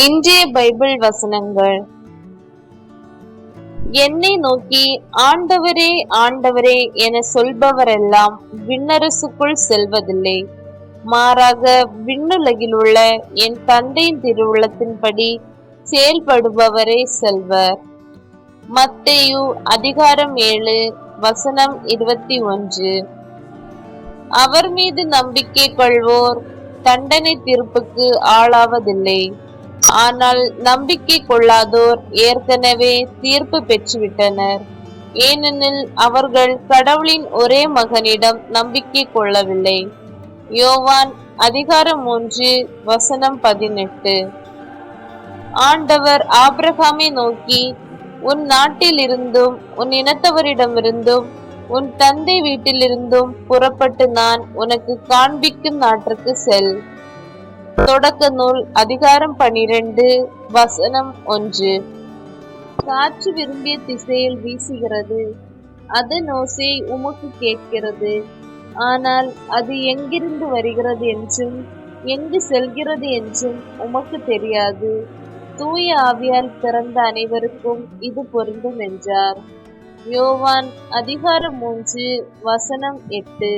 இன்றைய பைபிள் வசனங்கள். என்னை நோக்கி ஆண்டவரே ஆண்டவரே என சொல்பவரெல்லாம் விண்ணரசுக்குள் செல்வதில்லை, மாறாக விண்ணுலகில் உள்ள என் தந்தையின் திருவுள்ளத்தின்படி செயல்படுபவரே செல்வர். மத்தேயு அதிகாரம் 7 வசனம் 21. அவர் மீது நம்பிக்கை கொள்வோர் தண்டனை தீர்ப்புக்கு ஆளாவதில்லை, ஆனால் நம்பிக்கை கொள்ளாதோர் ஏற்கனவே தீர்ப்பு பெற்றுவிட்டனர். ஏனெனில் அவர்கள் கடவுளின் ஒரே மகனிடம் நம்பிக்கை கொள்ளவில்லை. யோவான் அதிகாரம் 3 வசனம் 18. ஆண்டவர் ஆபிரகாமை நோக்கி, உன் நாட்டிலிருந்தும் உன் இனத்தவரிடமிருந்தும் உன் தந்தை வீட்டிலிருந்தும் புறப்பட்டு நான் உனக்கு காண்பிக்கும் நாட்டிற்கு செல். தொடக்க நூல் அதிகாரம் 12 வசனம் 1. காற்று விரும்பிய திசையில் வீசுகிறது, அதன் ஓசை உமக்கு கேட்கிறது, ஆனால் அது எங்கிருந்து வருகிறது என்றும் எங்கு செல்கிறது என்றும் உமக்கு தெரியாது. தூய ஆவியால் பிறந்த அனைவருக்கும் இது பொருந்தும் என்றார். யோவான் அதிகாரம் 3 வசனம் 8.